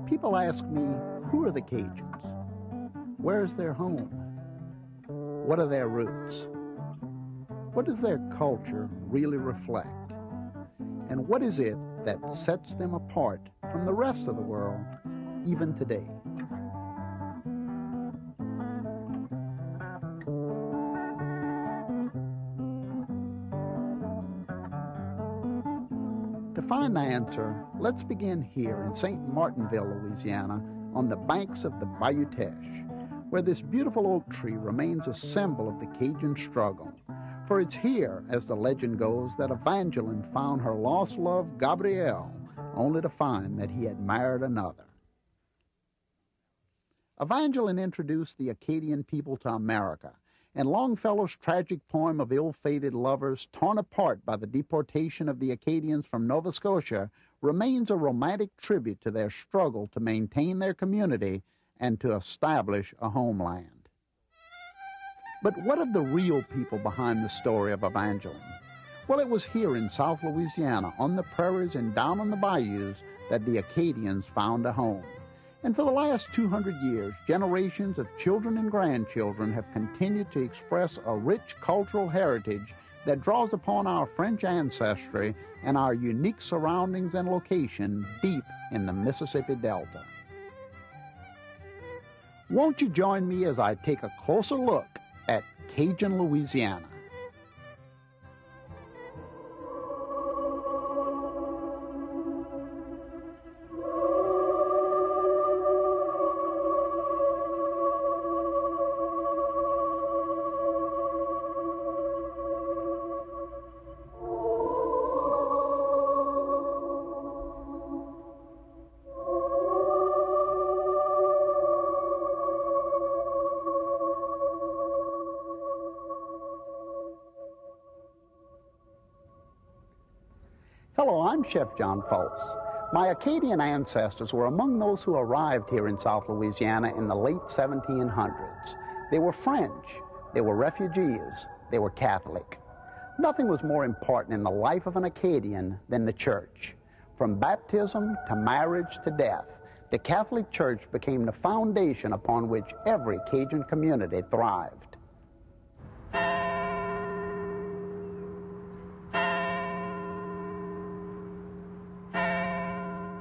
People ask me, who are the Cajuns? Where's their home? What are their roots? What does their culture really reflect? And what is it that sets them apart from the rest of the world, even today? To find the answer, let's begin here in St. Martinville, Louisiana, on the banks of the Bayou Teche, where this beautiful oak tree remains a symbol of the Cajun struggle. For it's here, as the legend goes, that Evangeline found her lost love, Gabrielle, only to find that he had married another. Evangeline introduced the Acadian people to America, and Longfellow's tragic poem of ill-fated lovers torn apart by the deportation of the Acadians from Nova Scotia remains a romantic tribute to their struggle to maintain their community and to establish a homeland. But what of the real people behind the story of Evangeline? Well, it was here in South Louisiana, on the prairies and down on the bayous, that the Acadians found a home. And for the last 200 years, generations of children and grandchildren have continued to express a rich cultural heritage that draws upon our French ancestry and our unique surroundings and location deep in the Mississippi Delta. Won't you join me as I take a closer look at Cajun Louisiana? Hello, I'm Chef John Folse. My Acadian ancestors were among those who arrived here in South Louisiana in the late 1700s. They were French, they were refugees, they were Catholic. Nothing was more important in the life of an Acadian than the church. From baptism to marriage to death, the Catholic Church became the foundation upon which every Cajun community thrived.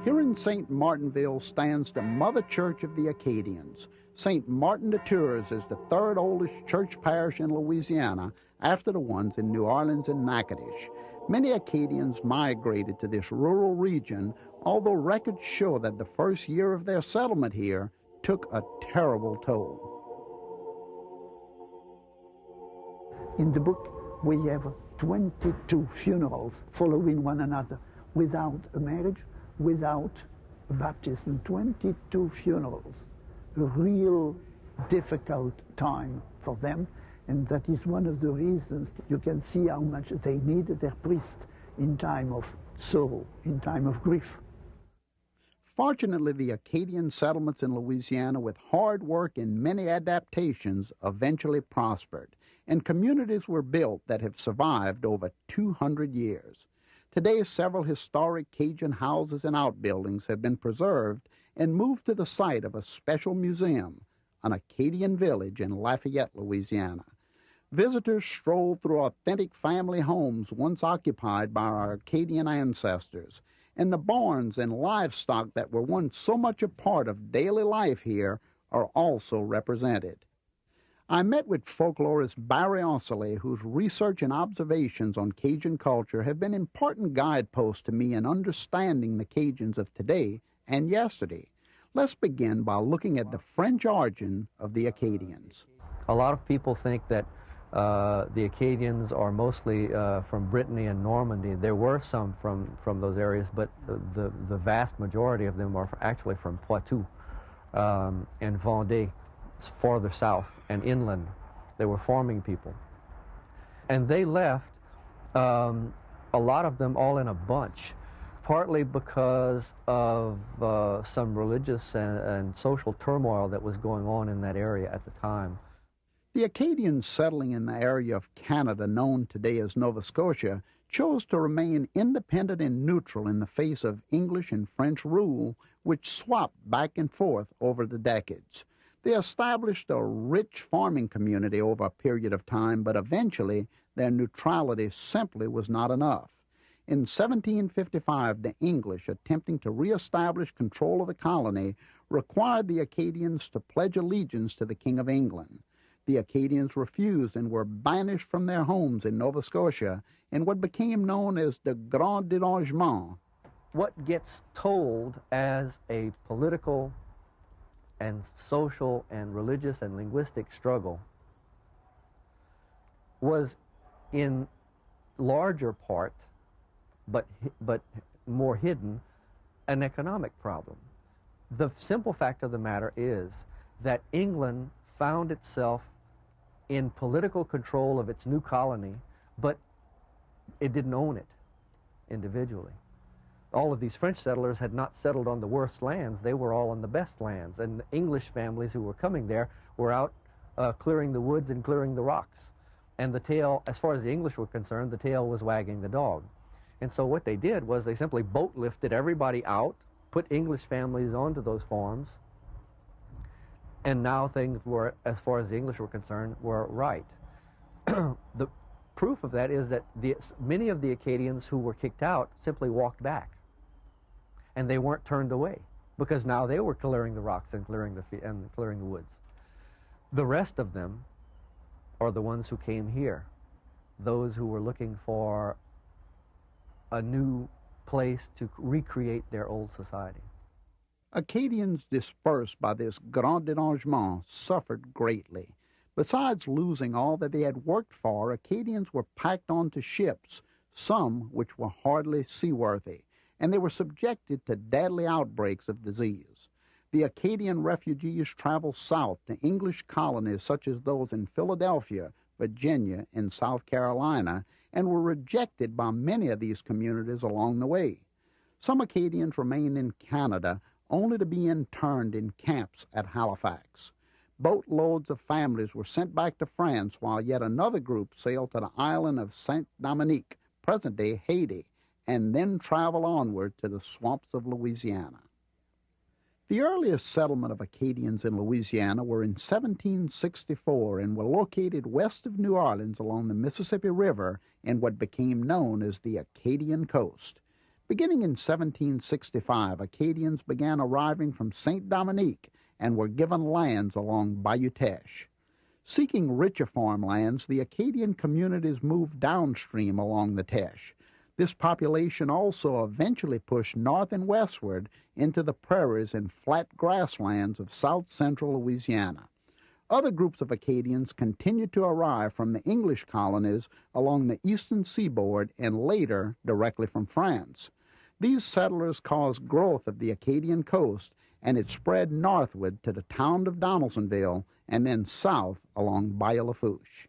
Here in St. Martinville stands the Mother Church of the Acadians. St. Martin de Tours is the third oldest church parish in Louisiana after the ones in New Orleans and Natchitoches. Many Acadians migrated to this rural region, although records show that the first year of their settlement here took a terrible toll. In the book, we have 22 funerals following one another without a marriage, without a baptism, 22 funerals, a real difficult time for them, and that is one of the reasons you can see how much they needed their priest in time of sorrow, in time of grief. Fortunately, the Acadian settlements in Louisiana, with hard work and many adaptations, eventually prospered, and communities were built that have survived over 200 years. Today, several historic Cajun houses and outbuildings have been preserved and moved to the site of a special museum, an Acadian village in Lafayette, Louisiana. Visitors stroll through authentic family homes once occupied by our Acadian ancestors, and the barns and livestock that were once so much a part of daily life here are also represented. I met with folklorist Barry Ancelet, whose research and observations on Cajun culture have been important guideposts to me in understanding the Cajuns of today and yesterday. Let's begin by looking at the French origin of the Acadians. A lot of people think that the Acadians are mostly from Brittany and Normandy. There were some from those areas, but the vast majority of them are actually from Poitou and Vendée, farther south and inland. They were farming people. And they left, a lot of them all in a bunch. partly because of some religious and social turmoil that was going on in that area at the time. The Acadians settling in the area of Canada known today as Nova Scotia chose to remain independent and neutral in the face of English and French rule, which swapped back and forth over the decades. They established a rich farming community over a period of time, but eventually their neutrality simply was not enough. In 1755, the English, attempting to reestablish control of the colony, required the Acadians to pledge allegiance to the King of England. The Acadians refused and were banished from their homes in Nova Scotia in what became known as the Grand Dérangement. What gets told as a political and social and religious and linguistic struggle was in larger part, but more hidden, an economic problem. The simple fact of the matter is that England found itself in political control of its new colony, but it didn't own it individually. All of these French settlers had not settled on the worst lands. They were all on the best lands. And the English families who were coming there were out clearing the woods and clearing the rocks. And the tail, as far as the English were concerned, the tail was wagging the dog. And so what they did was they simply boat lifted everybody out, put English families onto those farms, and now things were, as far as the English were concerned, were right. The proof of that is that many of the Acadians who were kicked out simply walked back. And they weren't turned away, because now they were clearing the rocks and clearing the woods. The rest of them are the ones who came here, those who were looking for a new place to recreate their old society. Acadians dispersed by this Grand Dérangement suffered greatly. Besides losing all that they had worked for, Acadians were packed onto ships, some which were hardly seaworthy, and they were subjected to deadly outbreaks of disease. The Acadian refugees traveled south to English colonies such as those in Philadelphia, Virginia, and South Carolina, and were rejected by many of these communities along the way. Some Acadians remained in Canada, only to be interned in camps at Halifax. Boatloads of families were sent back to France, while yet another group sailed to the island of Saint-Dominique, present-day Haiti, and then traveled onward to the swamps of Louisiana. The earliest settlement of Acadians in Louisiana were in 1764 and were located west of New Orleans along the Mississippi River in what became known as the Acadian Coast. Beginning in 1765, Acadians began arriving from Saint-Dominique and were given lands along Bayou Teche. Seeking richer farmlands, the Acadian communities moved downstream along the Teche. This population also eventually pushed north and westward into the prairies and flat grasslands of south-central Louisiana. Other groups of Acadians continued to arrive from the English colonies along the eastern seaboard and later directly from France. These settlers caused growth of the Acadian coast, and it spread northward to the town of Donaldsonville and then south along Bayou Lafourche.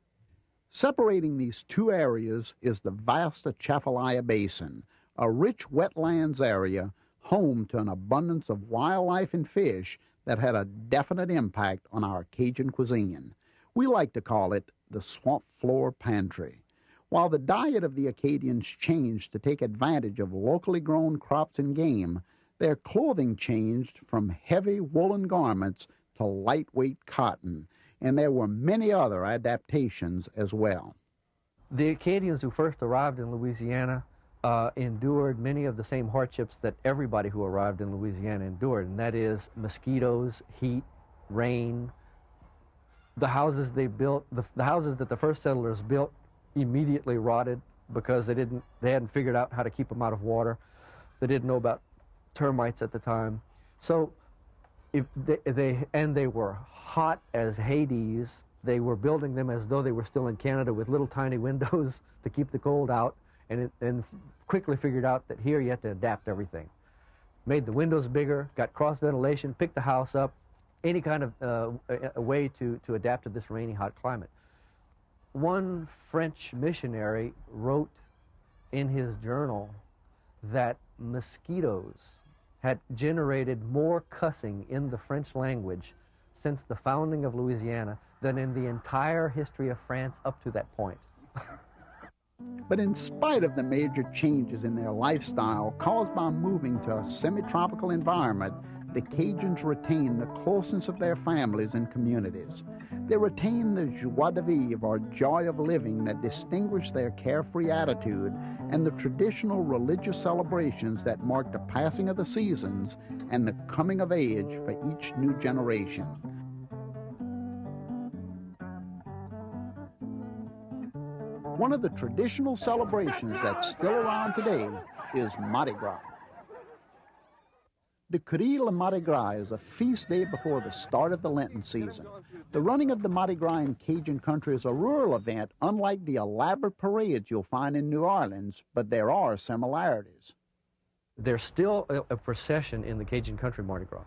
Separating these two areas is the vast Atchafalaya Basin, a rich wetlands area home to an abundance of wildlife and fish that had a definite impact on our Cajun cuisine. We like to call it the swamp floor pantry. While the diet of the Acadians changed to take advantage of locally grown crops and game, their clothing changed from heavy woolen garments to lightweight cotton, and there were many other adaptations as well. The Acadians who first arrived in Louisiana endured many of the same hardships that everybody who arrived in Louisiana endured, and that is mosquitoes, heat, rain. The houses they built, the houses that the first settlers built immediately rotted because they hadn't figured out how to keep them out of water. They didn't know about termites at the time. So if they were hot as Hades. They were building them as though they were still in Canada with little tiny windows to keep the cold out, and quickly figured out that here you have to adapt everything. Made the windows bigger, got cross ventilation, picked the house up, any kind of a way to adapt to this rainy, hot climate. One French missionary wrote in his journal that mosquitoes had generated more cussing in the French language since the founding of Louisiana than in the entire history of France up to that point. But in spite of the major changes in their lifestyle caused by moving to a semi-tropical environment, the Cajuns retain the closeness of their families and communities. They retain the joie de vivre, or joy of living, that distinguished their carefree attitude, and the traditional religious celebrations that mark the passing of the seasons and the coming of age for each new generation. One of the traditional celebrations that's still around today is Mardi Gras. The Courir de Mardi Gras is a feast day before the start of the Lenten season. The running of the Mardi Gras in Cajun country is a rural event, unlike the elaborate parades you'll find in New Orleans, but there are similarities. There's still a procession in the Cajun country Mardi Gras,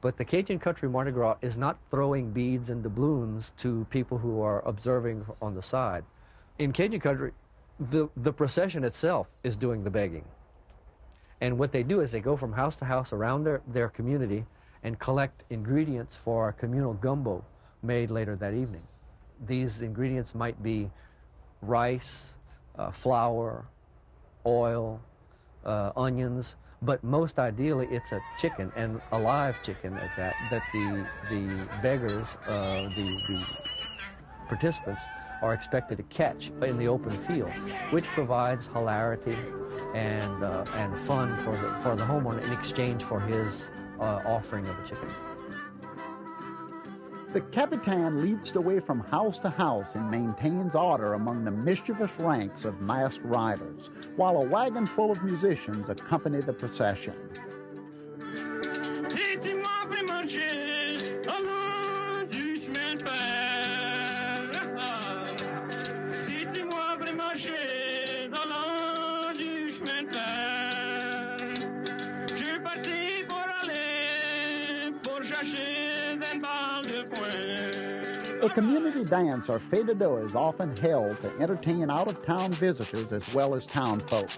but the Cajun country Mardi Gras is not throwing beads and doubloons to people who are observing on the side. In Cajun country, the procession itself is doing the begging. And what they do is they go from house to house around their community and collect ingredients for a communal gumbo made later that evening. These ingredients might be rice, flour, oil, onions, but most ideally it's a chicken, and a live chicken at that the beggars, the participants, are expected to catch in the open field, which provides hilarity and fun for the homeowner in exchange for his offering of a chicken. The Capitan leads the way from house to house and maintains order among the mischievous ranks of masked riders, while a wagon full of musicians accompany the procession. A community dance or fête de deux is often held to entertain out-of-town visitors as well as town folk.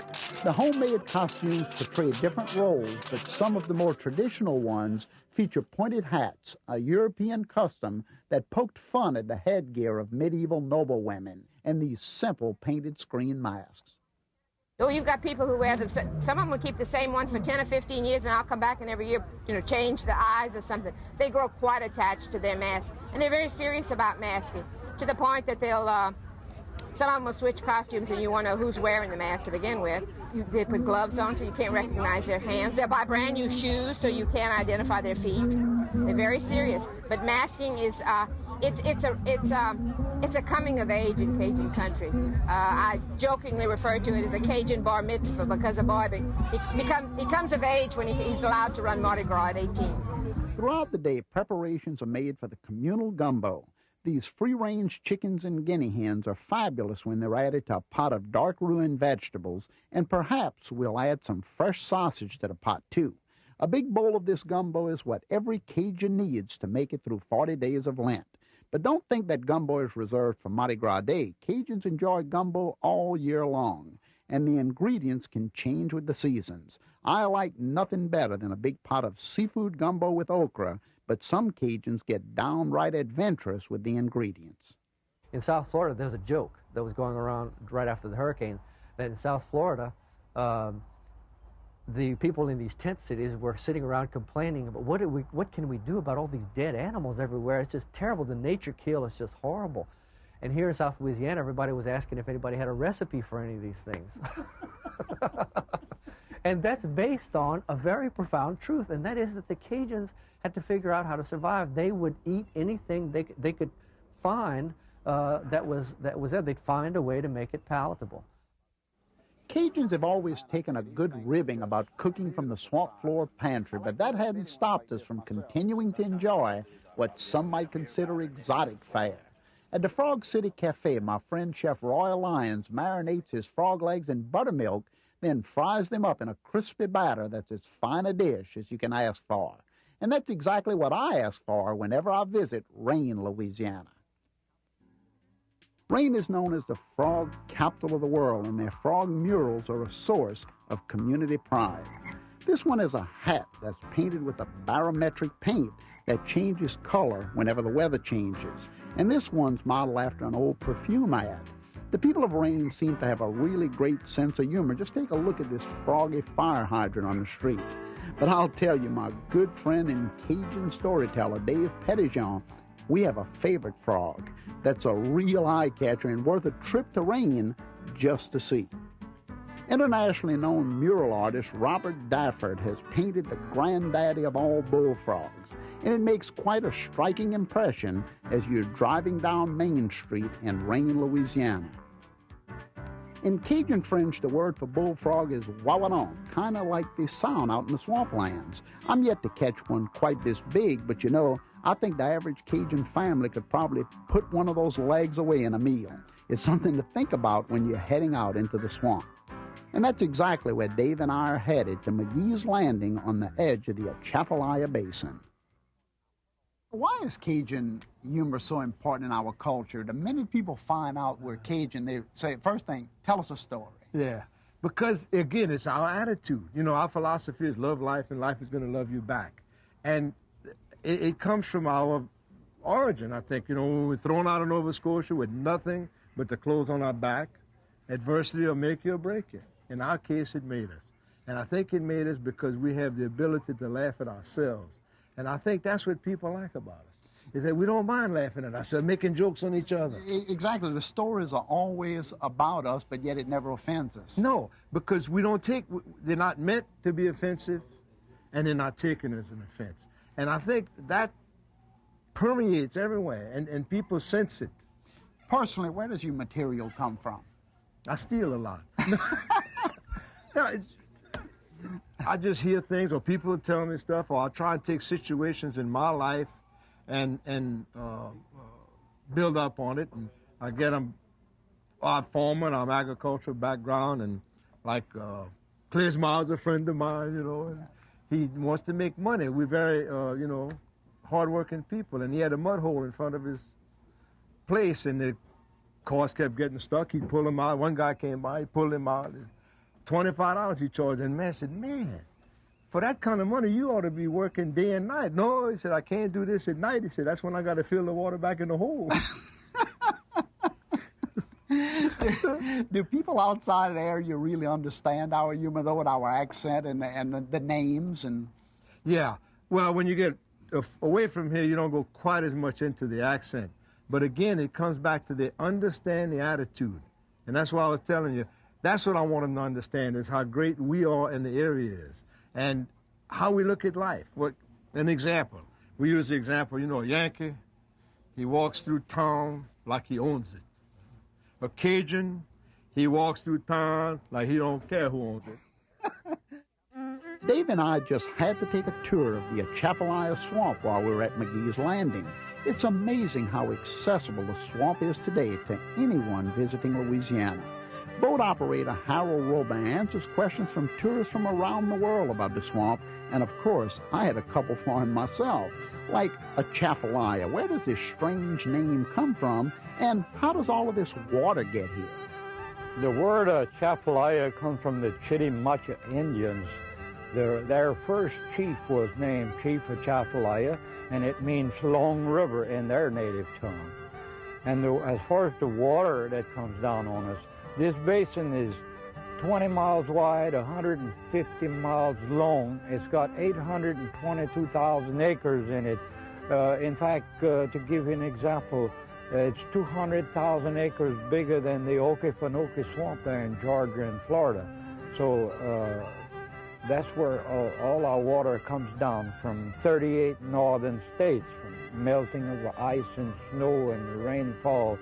The homemade costumes portray different roles, but some of the more traditional ones feature pointed hats, a European custom that poked fun at the headgear of medieval noblewomen, and these simple painted screen masks. Oh, you've got people who wear them. Some of them will keep the same one for 10 or 15 years, and I'll come back and every year, change the eyes or something. They grow quite attached to their mask, and they're very serious about masking, to the point that some of them will switch costumes, and you won't know who's wearing the mask to begin with. They put gloves on so you can't recognize their hands. They'll buy brand new shoes so you can't identify their feet. They're very serious. But masking is it's a coming of age in Cajun country. I jokingly refer to it as a Cajun bar mitzvah, because a boy he comes of age when he's allowed to run Mardi Gras at 18. Throughout the day, preparations are made for the communal gumbo. These free-range chickens and guinea hens are fabulous when they're added to a pot of dark ruined vegetables, and perhaps we'll add some fresh sausage to the pot too. A big bowl of this gumbo is what every Cajun needs to make it through 40 days of Lent. But don't think that gumbo is reserved for Mardi Gras Day. Cajuns enjoy gumbo all year long, and the ingredients can change with the seasons. I like nothing better than a big pot of seafood gumbo with okra, but some Cajuns get downright adventurous with the ingredients. In South Florida, there's a joke that was going around right after the hurricane, that in South Florida, the people in these tent cities were sitting around complaining about what can we do about all these dead animals everywhere? It's just terrible. The nature kill is just horrible. And here in South Louisiana, everybody was asking if anybody had a recipe for any of these things. And that's based on a very profound truth, and that is that the Cajuns had to figure out how to survive. They would eat anything they could find that was there. They'd find a way to make it palatable. Cajuns have always taken a good ribbing about cooking from the swamp floor pantry, but that hadn't stopped us from continuing to enjoy what some might consider exotic fare. At the Frog City Cafe, my friend Chef Roy Lyons marinates his frog legs in buttermilk, then fries them up in a crispy batter that's as fine a dish as you can ask for. And that's exactly what I ask for whenever I visit Rayne, Louisiana. Rayne is known as the frog capital of the world, and their frog murals are a source of community pride. This one is a hat that's painted with a barometric paint that changes color whenever the weather changes. And this one's modeled after an old perfume ad. The people of Rayne seem to have a really great sense of humor. Just take a look at this froggy fire hydrant on the street. But I'll tell you, my good friend and Cajun storyteller, Dave Petitjean, we have a favorite frog that's a real eye-catcher and worth a trip to Rayne just to see. Internationally known mural artist Robert Dafford has painted the granddaddy of all bullfrogs, and it makes quite a striking impression as you're driving down Main Street in Rayne, Louisiana. In Cajun French, the word for bullfrog is wawadon, kind of like the sound out in the swamplands. I'm yet to catch one quite this big, but you know, I think the average Cajun family could probably put one of those legs away in a meal. It's something to think about when you're heading out into the swamp. And that's exactly where Dave and I are headed, to McGee's Landing on the edge of the Atchafalaya Basin. Why is Cajun humor so important in our culture? The minute people find out we're Cajun, they say, first thing, tell us a story. Yeah, because, again, it's our attitude. You know, our philosophy is love life, and life is going to love you back. And it comes from our origin, I think. You know, when we're thrown out of Nova Scotia with nothing but the clothes on our back, adversity will make you or break you. In our case, it made us. And I think it made us because we have the ability to laugh at ourselves. And I think that's what people like about us, is that we don't mind laughing at ourselves, making jokes on each other. Exactly. The stories are always about us, but yet it never offends us. No, because they're not meant to be offensive, and they're not taken as an offense. And I think that permeates everywhere, and people sense it. Personally, where does your material come from? I steal a lot. I just hear things, or people tell me stuff, or I try and take situations in my life and build up on it. And I get them. I'm farmer, I'm agricultural background, and like Clay Smiles, a friend of mine, you know, and he wants to make money. We're very, you know, hardworking people, and he had a mud hole in front of his place, and the cars kept getting stuck. He'd pull them out. One guy came by, he pulled him out. $25 he charged, and man said, man, for that kind of money, you ought to be working day and night. No, he said, I can't do this at night. He said, that's when I got to fill the water back in the hole. Do people outside of the area really understand our humor, though, with our accent and the names? And yeah. Well, when you get away from here, you don't go quite as much into the accent. But again, it comes back to they understand the attitude. And that's why I was telling you, that's what I want them to understand, is how great we are in the area is, and how we look at life. An example. We use the example, you know, a Yankee, he walks through town like he owns it. A Cajun, he walks through town like he don't care who owns it. Dave and I just had to take a tour of the Atchafalaya Swamp while we were at McGee's Landing. It's amazing how accessible the swamp is today to anyone visiting Louisiana. Boat operator Harold Robin answers questions from tourists from around the world about the swamp, and of course, I had a couple for him myself, like Atchafalaya. Where does this strange name come from, and how does all of this water get here? The word Atchafalaya comes from the Chitimacha Indians. Their first chief was named Chief Atchafalaya, and it means long river in their native tongue. And as far as the water that comes down on us, this basin is 20 miles wide, 150 miles long. It's got 822,000 acres in it. In fact, to give you an example, it's 200,000 acres bigger than the Okefenokee Swamp there in Georgia and Florida. So that's where all our water comes down from 38 northern states, from melting of the ice and snow and the rainfall.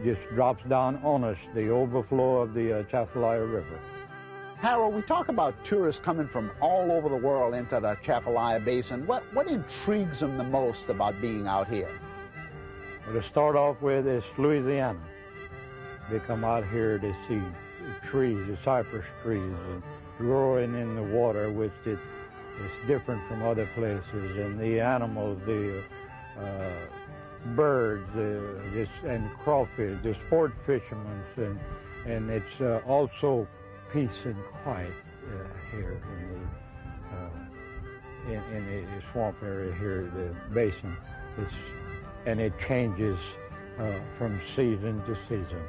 Just drops down on us, the overflow of the Atchafalaya River. Harold, we talk about tourists coming from all over the world into the Atchafalaya Basin. What intrigues them the most about being out here? Well, to start off with, is Louisiana. They come out here to see the trees, the cypress trees, and growing in the water, which is birds, and crawfish, the sport fishermen, and it's also peace and quiet here in the swamp area here, the basin. And it changes from season to season.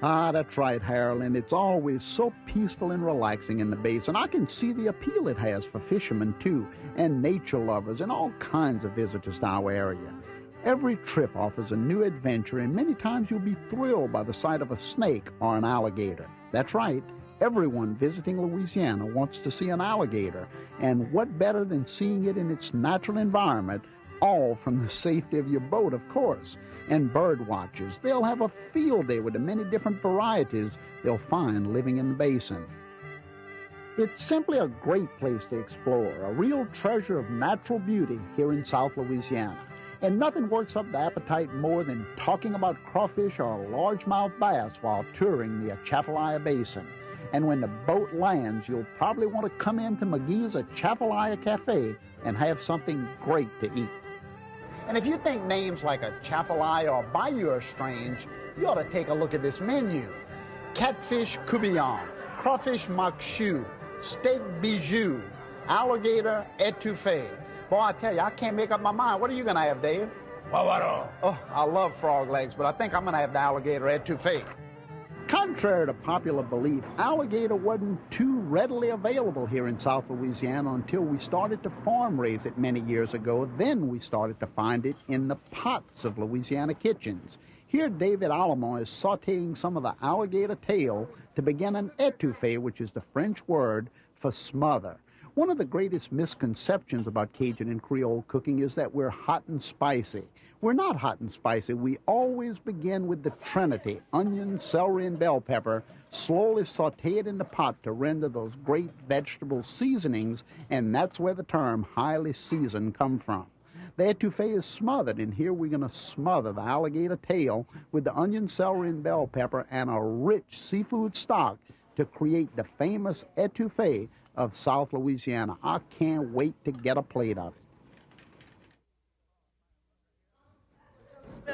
Ah, that's right, Harold, and it's always so peaceful and relaxing in the basin. I can see the appeal it has for fishermen, too, and nature lovers, and all kinds of visitors to our area. Every trip offers a new adventure, and many times you'll be thrilled by the sight of a snake or an alligator. That's right. Everyone visiting Louisiana wants to see an alligator, and what better than seeing it in its natural environment, all from the safety of your boat, of course. And bird watchers, they'll have a field day with the many different varieties they'll find living in the basin. It's simply a great place to explore, a real treasure of natural beauty here in South Louisiana. And nothing works up the appetite more than talking about crawfish or largemouth bass while touring the Atchafalaya Basin. And when the boat lands, you'll probably want to come into McGee's Atchafalaya Cafe and have something great to eat. And if you think names like Atchafalaya or Bayou are strange, you ought to take a look at this menu. Catfish coubillon, crawfish makshu, steak bijou, alligator etouffee. Boy, I tell you, I can't make up my mind. What are you going to have, Dave? Bavaro. Oh, I love frog legs, but I think I'm going to have the alligator etouffee. Contrary to popular belief, alligator wasn't too readily available here in South Louisiana until we started to farm raise it many years ago. Then we started to find it in the pots of Louisiana kitchens. Here, David Allemont is sautéing some of the alligator tail to begin an etouffee, which is the French word for smother. One of the greatest misconceptions about Cajun and Creole cooking is that we're hot and spicy. We're not hot and spicy. We always begin with the trinity, onion, celery, and bell pepper, slowly saute it in the pot to render those great vegetable seasonings, and that's where the term highly seasoned comes from. The etouffee is smothered, and here we're going to smother the alligator tail with the onion, celery, and bell pepper and a rich seafood stock to create the famous etouffee of South Louisiana. I can't wait to get a plate of it.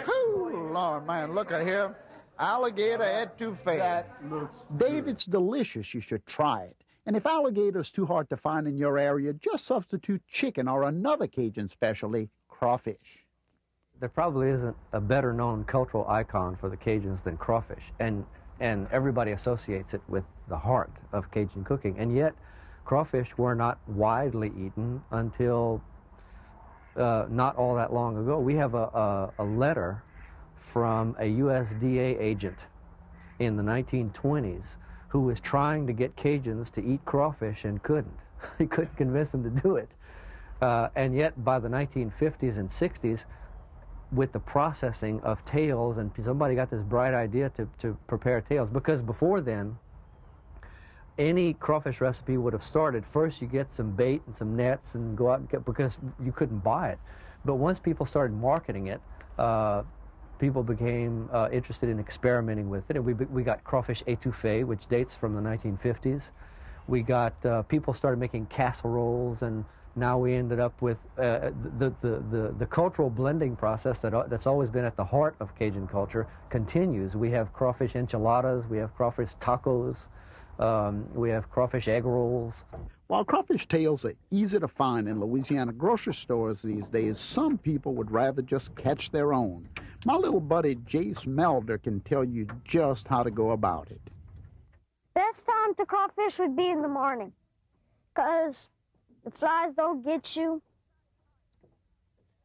Oh, Lord, man, look at here. Alligator etouffee. That looks Dave, it's delicious. You should try it. And if alligator's too hard to find in your area, just substitute chicken or another Cajun specialty, crawfish. There probably isn't a better-known cultural icon for the Cajuns than crawfish, and everybody associates it with the heart of Cajun cooking. And yet, crawfish were not widely eaten until not all that long ago. We have a letter from a USDA agent in the 1920s who was trying to get Cajuns to eat crawfish and couldn't. He couldn't convince them to do it. And yet by the 1950s and 60s, with the processing of tails, and somebody got this bright idea to prepare tails, because before then, any crawfish recipe would have started, first you get some bait and some nets and go out and get, because you couldn't buy it. But once people started marketing it, people became interested in experimenting with it. And we got crawfish etouffee, which dates from the 1950s. We got, people started making casseroles, and now we ended up with the cultural blending process that's always been at the heart of Cajun culture continues. We have crawfish enchiladas, we have crawfish tacos, we have crawfish egg rolls. While crawfish tails are easy to find in Louisiana grocery stores these days, some people would rather just catch their own. My little buddy Jace Melder can tell you just how to go about it. Best time to crawfish would be in the morning, because the flies don't get you,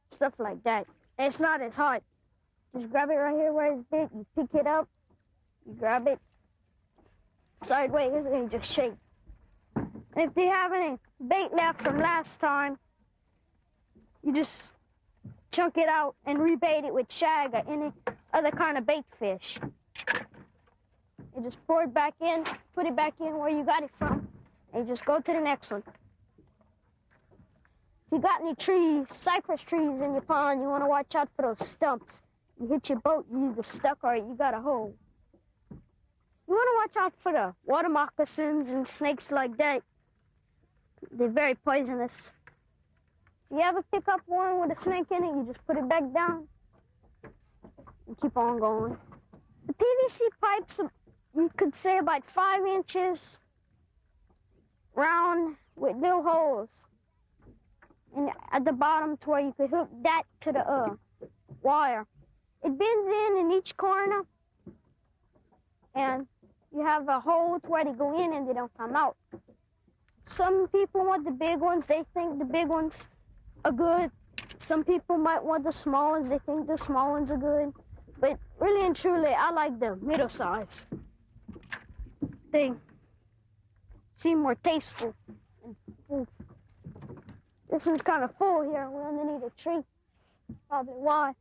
stuff like that. And it's not as hot. Just grab it right here where it's big, you pick it up, you grab it sideways, and you just shake. And if they have any bait left from last time, you just chunk it out and rebait it with shag or any other kind of bait fish. You just pour it back in, put it back in where you got it from, and you just go to the next one. If you got any trees, cypress trees in your pond, you want to watch out for those stumps. You hit your boat, you either stuck or you got a hole. You want to watch out for the water moccasins and snakes like that. They're very poisonous. If you ever pick up one with a snake in it, you just put it back down, and keep on going. The PVC pipes, you could say about 5 inches round with little holes. And at the bottom to where you could hook that to the wire. It bends in each corner, and you have a hole to where they go in and they don't come out. Some people want the big ones. They think the big ones are good. Some people might want the small ones. They think the small ones are good. But really and truly, I like the middle size. They seem more tasteful and full. This one's kind of full here. We're underneath a tree. Probably why.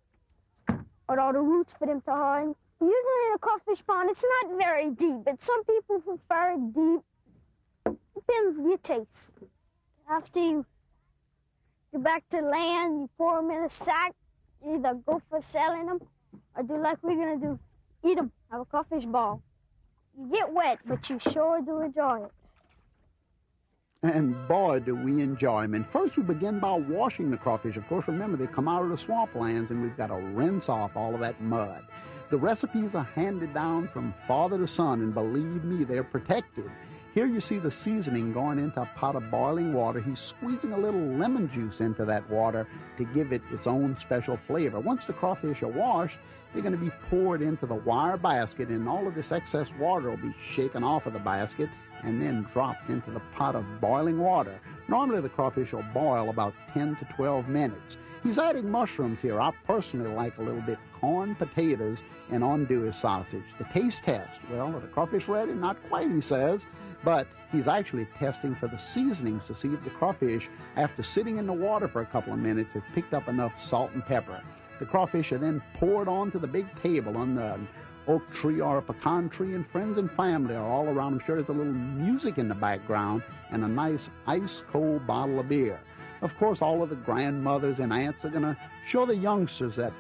With all the roots for them to hide. Usually in a crawfish pond, it's not very deep, but some people prefer it deep. Depends on your taste. After you get back to land, you pour them in a sack. You either go for selling them or do like we're going to do. Eat them. Have a crawfish ball. You get wet, but you sure do enjoy it. And boy, do we enjoy them. And first we begin by washing the crawfish. Of course, remember, they come out of the swamplands, and we've got to rinse off all of that mud. The recipes are handed down from father to son, and believe me, they're protected. Here you see the seasoning going into a pot of boiling water. He's squeezing a little lemon juice into that water to give it its own special flavor. Once the crawfish are washed, they're going to be poured into the wire basket, and all of this excess water will be shaken off of the basket and then dropped into the pot of boiling water. Normally the crawfish will boil about 10 to 12 minutes. He's adding mushrooms here. I personally like a little bit corn, potatoes, and andouille sausage. The taste test, well, are the crawfish ready? Not quite, he says, but he's actually testing for the seasonings to see if the crawfish, after sitting in the water for a couple of minutes, have picked up enough salt and pepper. The crawfish are then poured onto the big table on the oak tree or a pecan tree, and friends and family are all around. I'm sure there's a little music in the background and a nice ice-cold bottle of beer. Of course, all of the grandmothers and aunts are going to show the youngsters that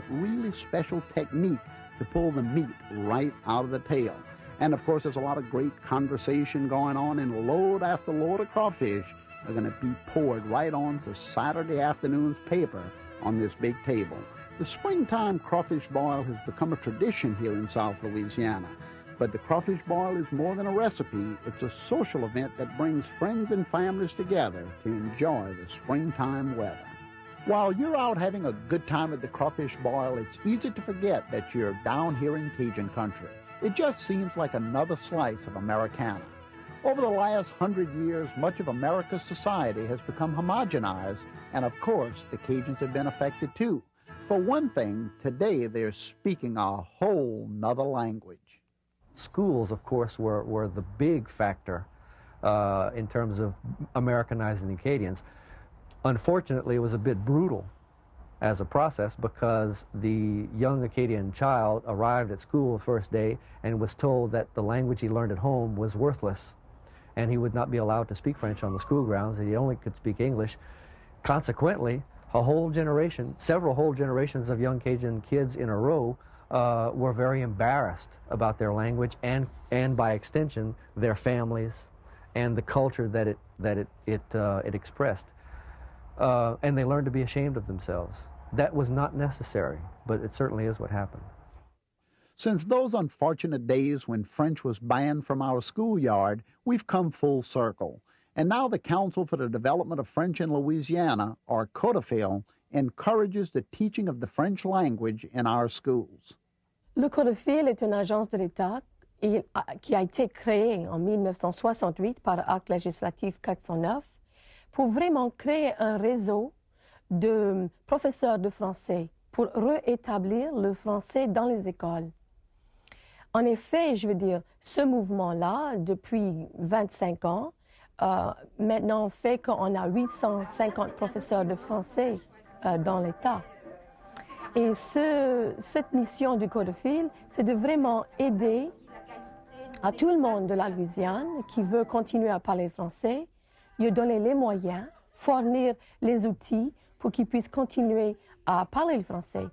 really special technique to pull the meat right out of the tail. And of course, there's a lot of great conversation going on, and load after load of crawfish are going to be poured right on to Saturday afternoon's paper on this big table. The springtime crawfish boil has become a tradition here in South Louisiana. But the crawfish boil is more than a recipe. It's a social event that brings friends and families together to enjoy the springtime weather. While you're out having a good time at the crawfish boil, it's easy to forget that you're down here in Cajun country. It just seems like another slice of Americana. Over the last 100 years, much of America's society has become homogenized, and of course, the Cajuns have been affected too. For one thing, today they're speaking a whole nother language. Schools, of course, were the big factor in terms of Americanizing the Acadians. Unfortunately, it was a bit brutal as a process because the young Acadian child arrived at school the first day and was told that the language he learned at home was worthless, and he would not be allowed to speak French on the school grounds, and he only could speak English. Consequently, a whole generation, several whole generations of young Cajun kids in a row were very embarrassed about their language and by extension, their families and the culture that it expressed. And they learned to be ashamed of themselves. That was not necessary, but it certainly is what happened. Since those unfortunate days when French was banned from our schoolyard, we've come full circle. And now the Council for the Development of French in Louisiana, or Codefil, encourages the teaching of the French language in our schools. Le Codefil est une agence de l'État qui a été créée en 1968 par Acte législatif 409 pour vraiment créer un réseau de professeurs de français pour rétablir le français dans les écoles. En effet, je veux dire, ce mouvement-là, depuis 25 ans, maintenant fait qu'on a 850 professeurs de français dans l'État. Et cette mission du Codefil, c'est de vraiment aider à tout le monde de la Louisiane qui veut continuer à parler français, lui donner les moyens, fournir les outils pour qu'ils puissent continuer à parler le français.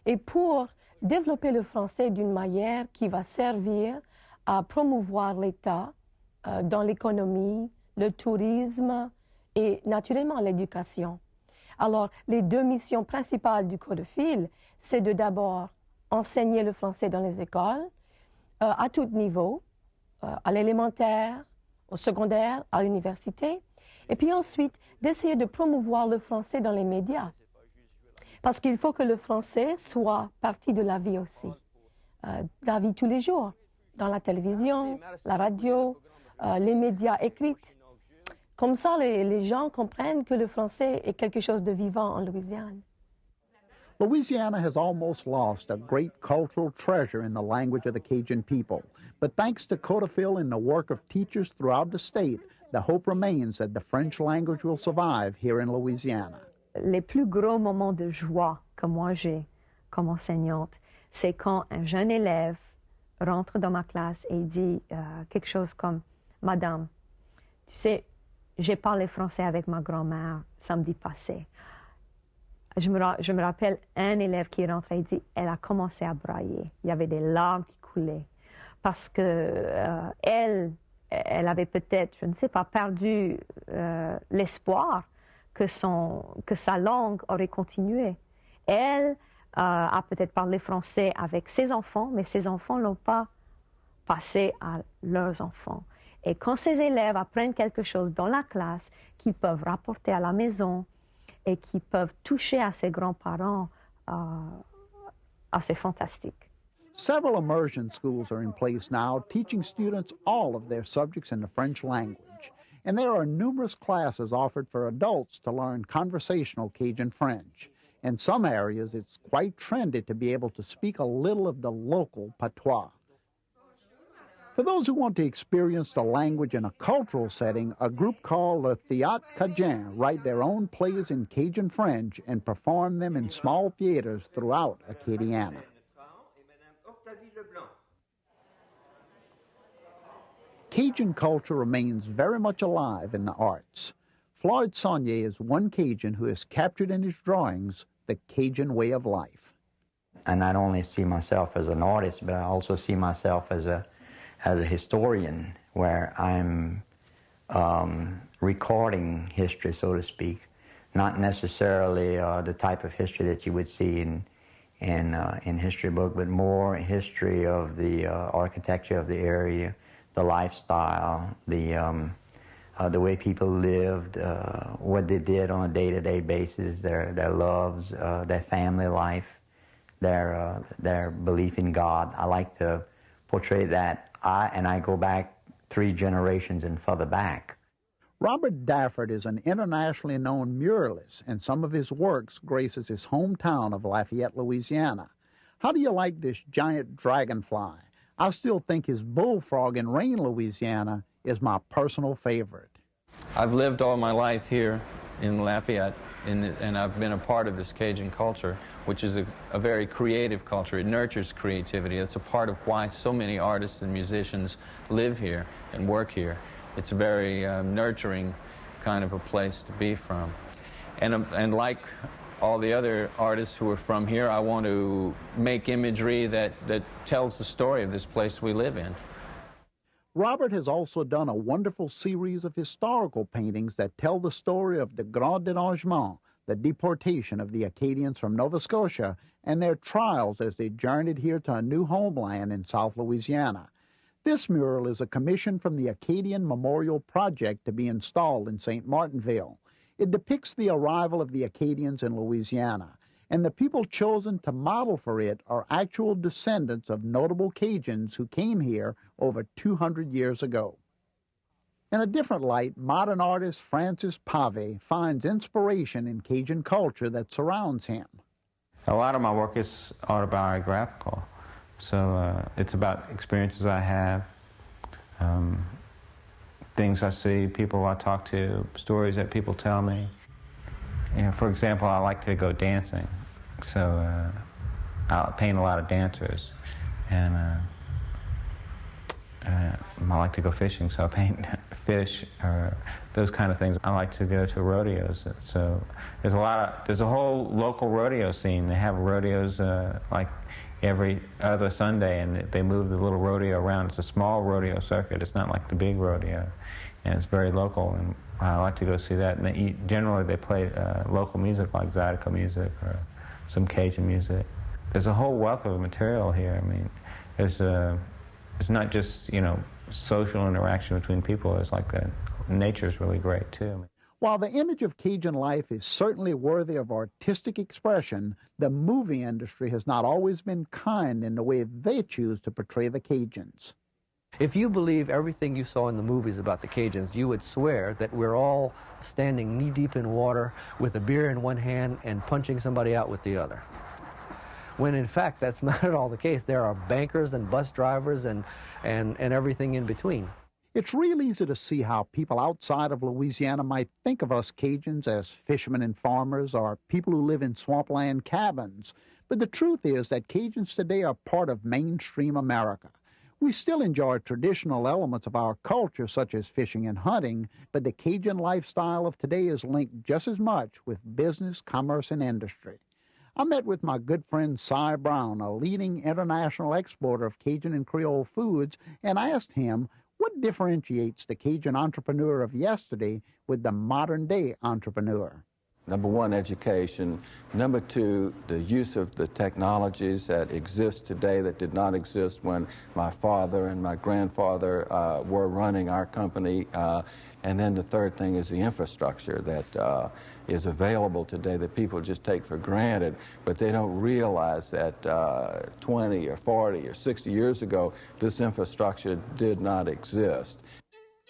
Et pour développer le français d'une manière qui va servir à promouvoir l'État dans l'économie, le tourisme et naturellement l'éducation. Alors, les deux missions principales du Codefil, c'est de d'abord enseigner le français dans les écoles, à tout niveau, à l'élémentaire, au secondaire, à l'université, et puis ensuite d'essayer de promouvoir le français dans les médias. Parce qu'il faut que le français soit partie de la vie aussi, de la vie tous les jours, dans la télévision, la radio, les médias écrits. Comme ça, les gens comprennent que le français est quelque chose de vivant en Louisiane. Louisiana has almost lost a great cultural treasure in the language of the Cajun people, but thanks to Codafil and the work of teachers throughout the state, the hope remains that the French language will survive here in Louisiana. Les plus gros moments de joie que moi j'ai comme enseignante, c'est quand un jeune élève rentre dans ma classe et dit quelque chose comme « Madame, tu sais, j'ai parlé français avec ma grand-mère samedi passé. » Je me rappelle un élève qui est rentré et dit « Elle a commencé à brailler. » Il y avait des larmes qui coulaient parce que elle avait peut-être, je ne sais pas, perdu l'espoir que sa langue aurait continué. Elle a peut-être parlé français avec ses enfants, mais ses enfants ne l'ont pas passé à leurs enfants. Et quand ces élèves apprennent quelque chose dans la classe qu'ils peuvent rapporter à la maison et qui peuvent toucher à ses grands-parents, c'est fantastique. Several immersion schools are in place now, teaching students all of their subjects in the French language. And there are numerous classes offered for adults to learn conversational Cajun French. In some areas, it's quite trendy to be able to speak a little of the local patois. For those who want to experience the language in a cultural setting, a group called the Théâtre Cajun write their own plays in Cajun French and perform them in small theaters throughout Acadiana. Cajun culture remains very much alive in the arts. Floyd Sonnier is one Cajun who has captured in his drawings the Cajun way of life. I not only see myself as an artist, but I also see myself as a historian, where I'm recording history, so to speak, not necessarily the type of history that you would see in history book, but more history of the architecture of the area, the lifestyle, the way people lived, what they did on a day-to-day basis, their loves, their family life, their belief in God. I like to portray that. I go back 3 generations and further back. Robert Dafford is an internationally known muralist, and some of his works graces his hometown of Lafayette, Louisiana. How do you like this giant dragonfly? I still think his bullfrog in Rayne, Louisiana is my personal favorite. I've lived all my life here in Lafayette, and I've been a part of this Cajun culture, which is a very creative culture. It nurtures creativity. It's a part of why so many artists and musicians live here and work here. It's a very nurturing kind of a place to be from. And like all the other artists who are from here, I want to make imagery that tells the story of this place we live in. Robert has also done a wonderful series of historical paintings that tell the story of the Grand Dérangement, the deportation of the Acadians from Nova Scotia, and their trials as they journeyed here to a new homeland in South Louisiana. This mural is a commission from the Acadian Memorial Project to be installed in St. Martinville. It depicts the arrival of the Acadians in Louisiana, and the people chosen to model for it are actual descendants of notable Cajuns who came here over 200 years ago. In a different light, modern artist Francis Pavy finds inspiration in Cajun culture that surrounds him. A lot of my work is autobiographical, so it's about experiences I have, things I see, people I talk to, stories that people tell me. You know, for example, I like to go dancing, so I paint a lot of dancers, and I like to go fishing, so I paint fish or those kind of things. I like to go to rodeos, so there's a whole local rodeo scene. They have rodeos like every other Sunday, and they move the little rodeo around. It's a small rodeo circuit. It's not like the big rodeo, and it's very local, and I like to go see that. And generally they play local music like Zydeco music or some Cajun music. there's a whole wealth of material here. I mean, it's not just, you know, social interaction between people. It's like nature's really great too. While the image of Cajun life is certainly worthy of artistic expression, the movie industry has not always been kind in the way they choose to portray the Cajuns. If you believe everything you saw in the movies about the Cajuns, you would swear that we're all standing knee-deep in water with a beer in one hand and punching somebody out with the other. When in fact, that's not at all the case. There are bankers and bus drivers and everything in between. It's real easy to see how people outside of Louisiana might think of us Cajuns as fishermen and farmers or people who live in swampland cabins. But the truth is that Cajuns today are part of mainstream America. We still enjoy traditional elements of our culture, such as fishing and hunting, but the Cajun lifestyle of today is linked just as much with business, commerce, and industry. I met with my good friend Cy Brown, a leading international exporter of Cajun and Creole foods, and I asked him what differentiates the Cajun entrepreneur of yesterday with the modern-day entrepreneur. Number one, education. Number two, the use of the technologies that exist today that did not exist when my father and my grandfather were running our company. And then the third thing is the infrastructure that is available today that people just take for granted, but they don't realize that 20 or 40 or 60 years ago, this infrastructure did not exist.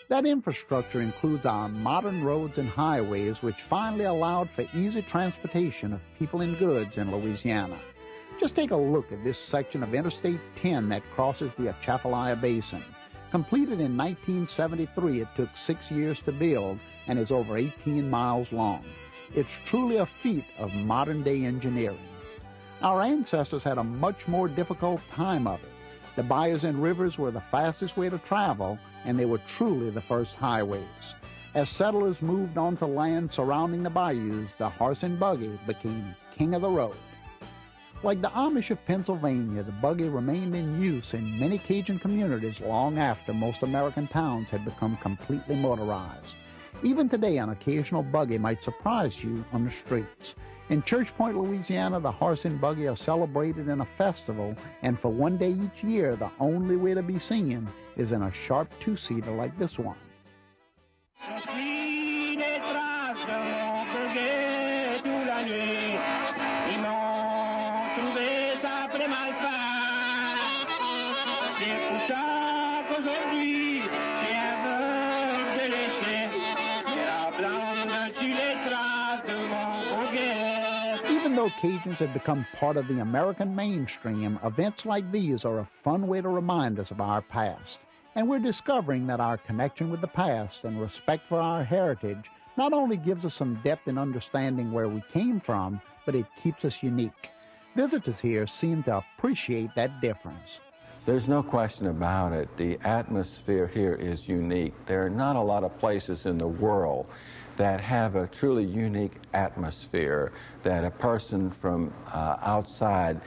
That infrastructure includes our modern roads and highways, which finally allowed for easy transportation of people and goods in Louisiana. Just take a look at this section of Interstate 10 that crosses the Atchafalaya Basin. Completed in 1973, it took 6 years to build and is over 18 miles long. It's truly a feat of modern-day engineering. Our ancestors had a much more difficult time of it. The bayous and rivers were the fastest way to travel, and they were truly the first highways. As settlers moved onto land surrounding the bayous, the horse and buggy became king of the road. Like the Amish of Pennsylvania, the buggy remained in use in many Cajun communities long after most American towns had become completely motorized. Even today, an occasional buggy might surprise you on the streets. In Church Point, Louisiana, the horse and buggy are celebrated in a festival, and for one day each year, the only way to be seen is in a sharp two-seater like this one. Even though Cajuns have become part of the American mainstream, events like these are a fun way to remind us of our past. And we're discovering that our connection with the past and respect for our heritage not only gives us some depth in understanding where we came from, but it keeps us unique. Visitors here seem to appreciate that difference. There's no question about it. The atmosphere here is unique. There are not a lot of places in the world that have a truly unique atmosphere that a person from outside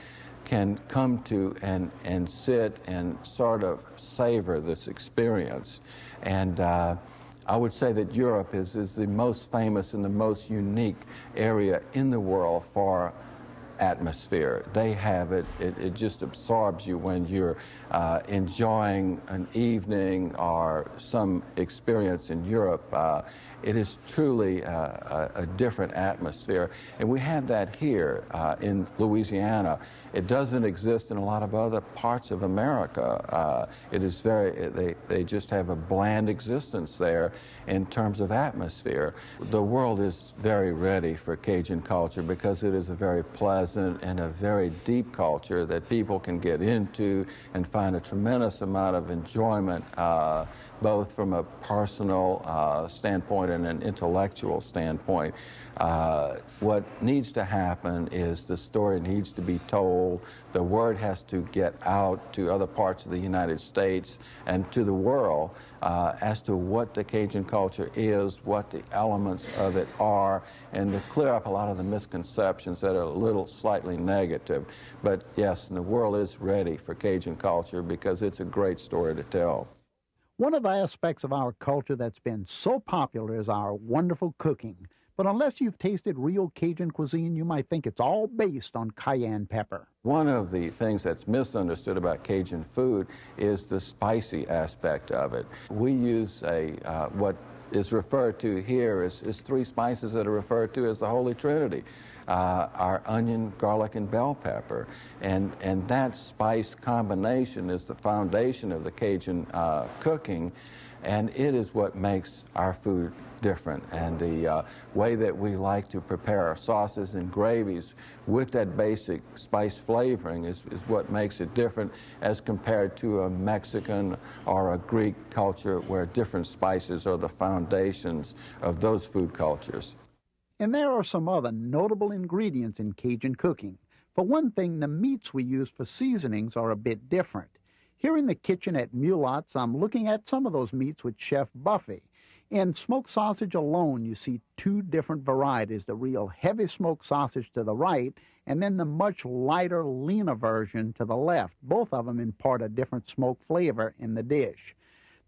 can come to and sit and sort of savor this experience. And I would say that Europe is the most famous and the most unique area in the world for atmosphere. They have it. It just absorbs you when you're enjoying an evening or some experience in Europe. It is truly a different atmosphere, and we have that here in Louisiana. It doesn't exist in a lot of other parts of America. It is they just have a bland existence there in terms of atmosphere. The world is very ready for Cajun culture because it is a very pleasant and a very deep culture that people can get into and find a tremendous amount of enjoyment, both from a personal standpoint and an intellectual standpoint. What needs to happen is the story needs to be told. The word has to get out to other parts of the United States and to the world as to what the Cajun culture is, what the elements of it are, and to clear up a lot of the misconceptions that are a little slightly negative. But yes, the world is ready for Cajun culture because it's a great story to tell. One of the aspects of our culture that's been so popular is our wonderful cooking. But unless you've tasted real Cajun cuisine, you might think it's all based on cayenne pepper. One of the things that's misunderstood about Cajun food is the spicy aspect of it. We use what is referred to here is three spices that are referred to as the Holy Trinity. Our onion, garlic, and bell pepper. And that spice combination is the foundation of the Cajun cooking, and it is what makes our food different. And the way that we like to prepare our sauces and gravies with that basic spice flavoring is what makes it different as compared to a Mexican or a Greek culture where different spices are the foundations of those food cultures. And there are some other notable ingredients in Cajun cooking. For one thing, the meats we use for seasonings are a bit different. Here in the kitchen at Mulat's, I'm looking at some of those meats with Chef Buffy. In smoked sausage alone, you see two different varieties, the real heavy smoked sausage to the right, and then the much lighter, leaner version to the left. Both of them impart a different smoke flavor in the dish.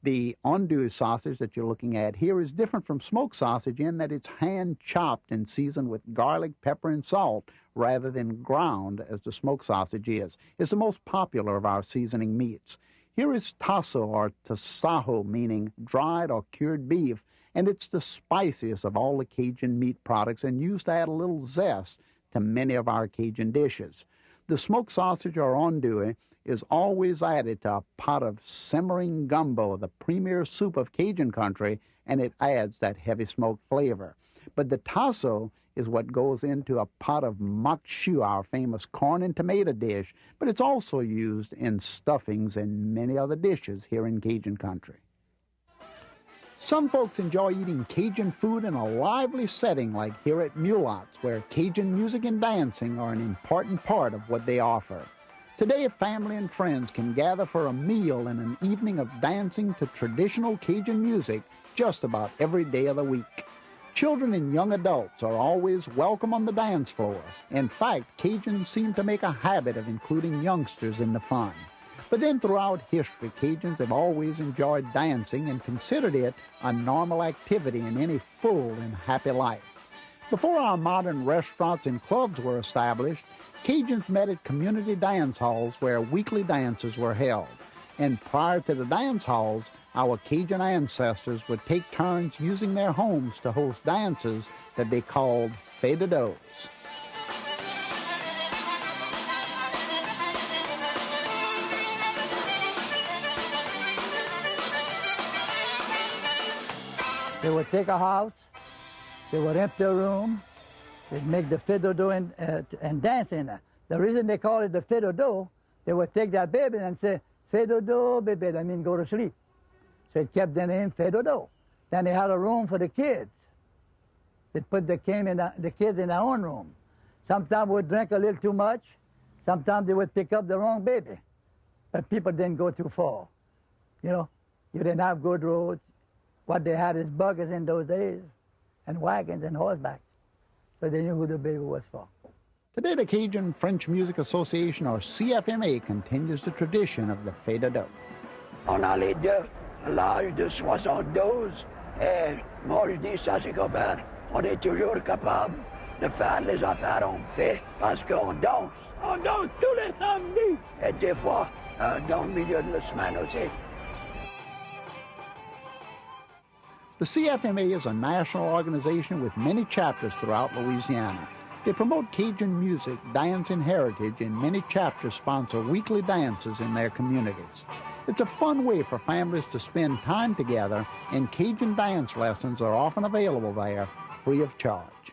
The andouille sausage that you're looking at here is different from smoked sausage in that it's hand-chopped and seasoned with garlic, pepper, and salt rather than ground as the smoked sausage is. It's the most popular of our seasoning meats. Here is tasso or tasajo, meaning dried or cured beef, and it's the spiciest of all the Cajun meat products and used to add a little zest to many of our Cajun dishes. The smoked sausage or andouille is always added to a pot of simmering gumbo, the premier soup of Cajun country, and it adds that heavy smoke flavor. But the tasso is what goes into a pot of makshu, our famous corn and tomato dish, but it's also used in stuffings and many other dishes here in Cajun country. Some folks enjoy eating Cajun food in a lively setting like here at Mulat's, where Cajun music and dancing are an important part of what they offer. Today, family and friends can gather for a meal and an evening of dancing to traditional Cajun music just about every day of the week. Children and young adults are always welcome on the dance floor. In fact, Cajuns seem to make a habit of including youngsters in the fun. But then throughout history, Cajuns have always enjoyed dancing and considered it a normal activity in any full and happy life. Before our modern restaurants and clubs were established, Cajuns met at community dance halls where weekly dances were held. And prior to the dance halls, our Cajun ancestors would take turns using their homes to host dances that they called fête de dos. They would take a house, they would empty a room, they'd make the fête de dos and dance in it. The reason they call it the fête de dos, they would take that baby and say, fête de dos, baby, that means go to sleep. So it kept the name fête de dos. Then they had a room for the kids. They put the kids in their own room. Sometimes would drink a little too much. Sometimes they would pick up the wrong baby. But people didn't go too far. You know, you didn't have good roads. What they had is buggies in those days, and wagons and horseback. So they knew who the baby was for. Today, the Cajun French Music Association, or CFMA, continues the tradition of the fête de dos. On a les deux, l'âge de 72, et moi je dis ça c'est comme ça. On est toujours capable de faire les affaires qu'on fait parce qu'on danse. On danse tous les samedis. Et des fois, dans le milieu de la semaine aussi. The CFMA is a national organization with many chapters throughout Louisiana. They promote Cajun music, dance, and heritage, and many chapters sponsor weekly dances in their communities. It's a fun way for families to spend time together, and Cajun dance lessons are often available there, free of charge.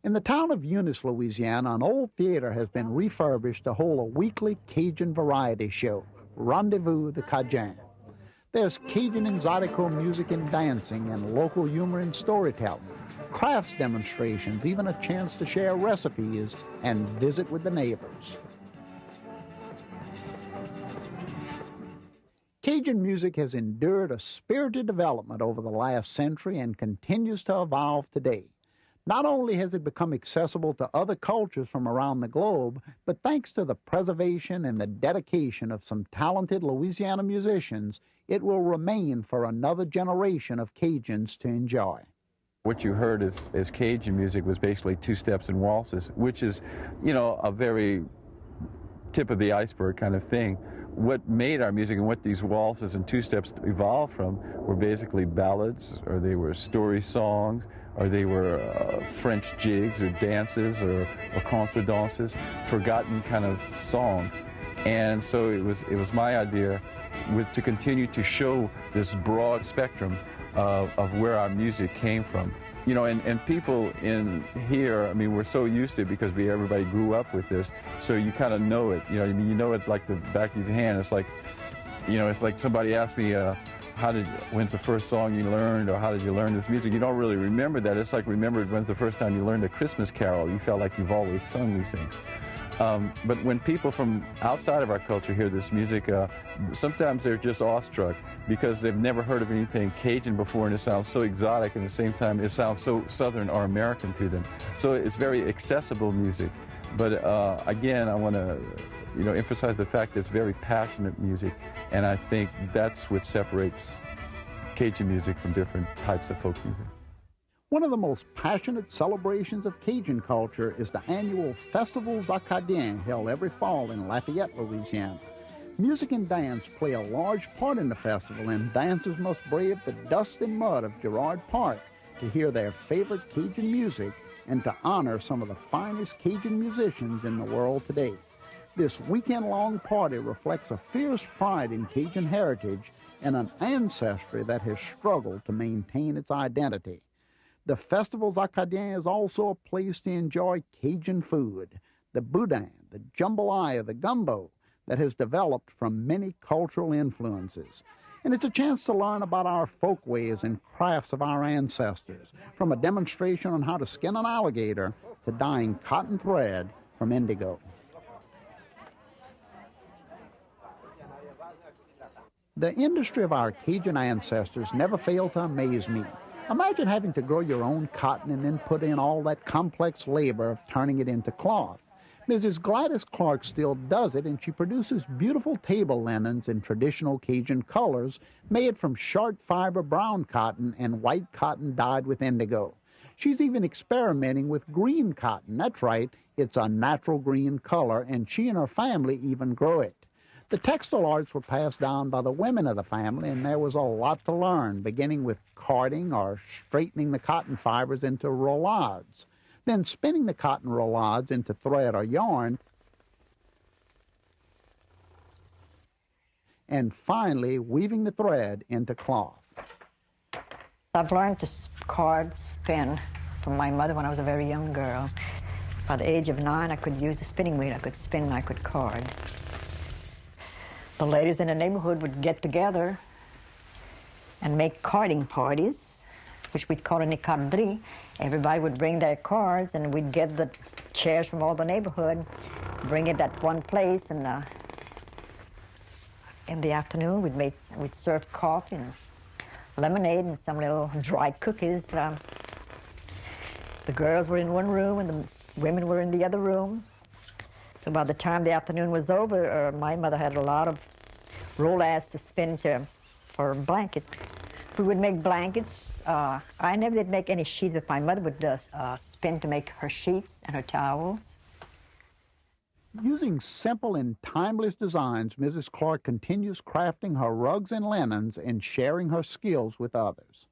In the town of Eunice, Louisiana, an old theater has been refurbished to hold a weekly Cajun variety show, Rendezvous de Cajun. There's Cajun and Zydeco music and dancing, and local humor and storytelling, crafts demonstrations, even a chance to share recipes and visit with the neighbors. Cajun music has endured a spirited development over the last century and continues to evolve today. Not only has it become accessible to other cultures from around the globe, but thanks to the preservation and the dedication of some talented Louisiana musicians, it will remain for another generation of Cajuns to enjoy. What you heard as Cajun music was basically two-steps and waltzes, which is, you know, a very tip of the iceberg kind of thing. What made our music and what these waltzes and two-steps evolved from were basically ballads, or they were story songs, or they were French jigs or dances or contredanses, forgotten kind of songs. And so it was my idea to continue to show this broad spectrum of where our music came from. You know, and people in here, I mean, we're so used to it because everybody grew up with this, so you kind of know it. You know, I mean, you know it like the back of your hand. It's like, you know, it's like somebody asked me, when's the first song you learned, or how did you learn this music? You don't really remember that. It's like, remembered when's the first time you learned a Christmas carol. You felt like you've always sung these things. But when people from outside of our culture hear this music, sometimes they're just awestruck because they've never heard of anything Cajun before, and it sounds so exotic, and at the same time it sounds so Southern or American to them. So it's very accessible music. But again, I want to emphasize the fact that it's very passionate music, and I think that's what separates Cajun music from different types of folk music. One of the most passionate celebrations of Cajun culture is the annual Festivals Acadiens held every fall in Lafayette, Louisiana. Music and dance play a large part in the festival, and dancers must brave the dust and mud of Girard Park to hear their favorite Cajun music and to honor some of the finest Cajun musicians in the world today. This weekend-long party reflects a fierce pride in Cajun heritage and an ancestry that has struggled to maintain its identity. The Festivals Acadiens is also a place to enjoy Cajun food, the boudin, the jambalaya, the gumbo, that has developed from many cultural influences. And it's a chance to learn about our folkways and crafts of our ancestors, from a demonstration on how to skin an alligator to dyeing cotton thread from indigo. The industry of our Cajun ancestors never failed to amaze me. Imagine having to grow your own cotton and then put in all that complex labor of turning it into cloth. Mrs. Gladys Clark still does it, and she produces beautiful table linens in traditional Cajun colors made from short fiber brown cotton and white cotton dyed with indigo. She's even experimenting with green cotton. That's right, it's a natural green color, and she and her family even grow it. The textile arts were passed down by the women of the family, and there was a lot to learn, beginning with carding or straightening the cotton fibers into roulades, then spinning the cotton roulades into thread or yarn, and finally weaving the thread into cloth. I've learned to card, spin from my mother when I was a very young girl. By the age of 9, I could use the spinning wheel. I could spin and I could card. The ladies in the neighborhood would get together and make carding parties, which we'd call an écardrie. Everybody would bring their cards, and we'd get the chairs from all the neighborhood, bring it at one place, and in the afternoon we'd serve coffee and lemonade and some little dried cookies. The girls were in one room and the women were in the other room. So by the time the afternoon was over, my mother had a lot of roulades to spin for blankets. We would make blankets. I never did make any sheets, but my mother would spin to make her sheets and her towels. Using simple and timeless designs, Mrs. Clark continues crafting her rugs and linens and sharing her skills with others.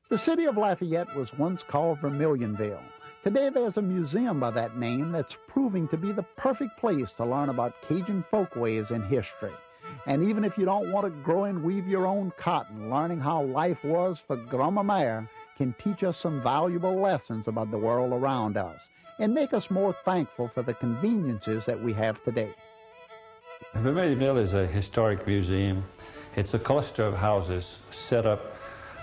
The city of Lafayette was once called Vermilionville. Today there's a museum by that name that's proving to be the perfect place to learn about Cajun folkways and history. And even if you don't want to grow and weave your own cotton, learning how life was for Grandma can teach us some valuable lessons about the world around us and make us more thankful for the conveniences that we have today. Vermilionville is a historic museum. It's a cluster of houses set up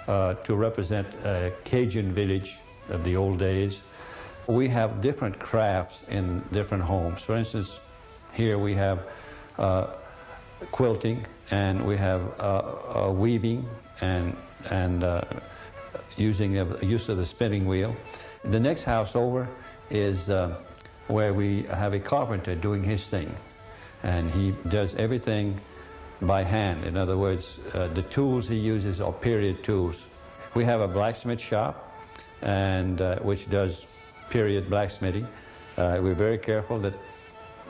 to represent a Cajun village of the old days. We have different crafts in different homes. For instance, here we have quilting, and we have weaving and use of the spinning wheel. The next house over is where we have a carpenter doing his thing, and he does everything by hand. In other words, the tools he uses are period tools. We have a blacksmith shop, and which does period blacksmithing. We're very careful that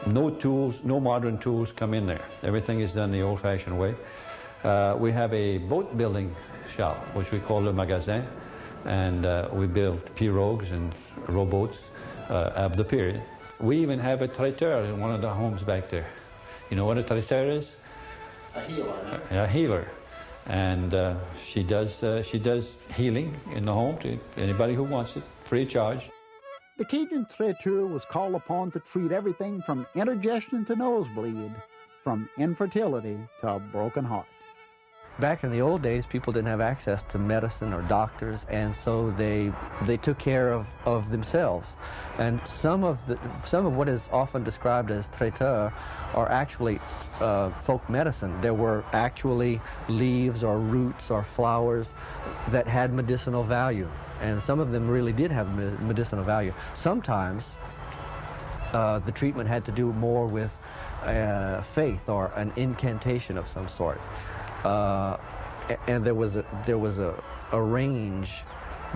no tools, no modern tools come in there. Everything is done the old-fashioned way. We have a boat building shop, which we call Le Magasin, and we build pirogues and rowboats of the period. We even have a traiteur in one of the homes back there. You know what a traiteur is? A healer. A healer. And she does healing in the home to anybody who wants it, free of charge. The Cajun traiteur was called upon to treat everything from indigestion to nosebleed, from infertility to a broken heart. Back in the old days, people didn't have access to medicine or doctors, and so they took care of themselves. And some of what is often described as traiteur are actually folk medicine. There were actually leaves or roots or flowers that had medicinal value, and some of them really did have medicinal value. Sometimes the treatment had to do more with faith or an incantation of some sort. And there was a range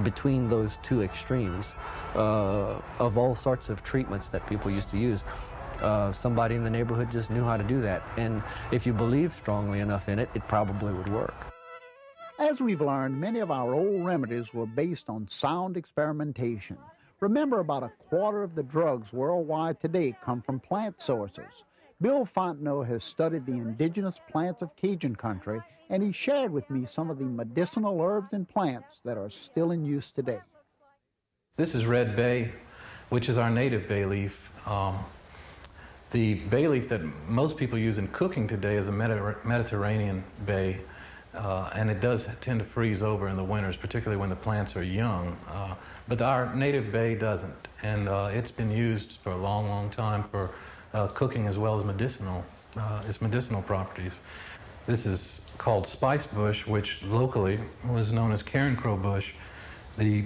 between those two extremes of all sorts of treatments that people used to use. Somebody in the neighborhood just knew how to do that, and if you believed strongly enough in it, it probably would work. As we've learned, many of our old remedies were based on sound experimentation. Remember, about a quarter of the drugs worldwide today come from plant sources. Bill Fontenot has studied the indigenous plants of Cajun country, and he shared with me some of the medicinal herbs and plants that are still in use today. This is red bay, which is our native bay leaf. The bay leaf that most people use in cooking today is a Mediterranean bay, and it does tend to freeze over in the winters, particularly when the plants are young. But our native bay doesn't, and it's been used for a long, long time for cooking as well as its medicinal properties. This is called spice bush, which locally was known as carencrow bush. The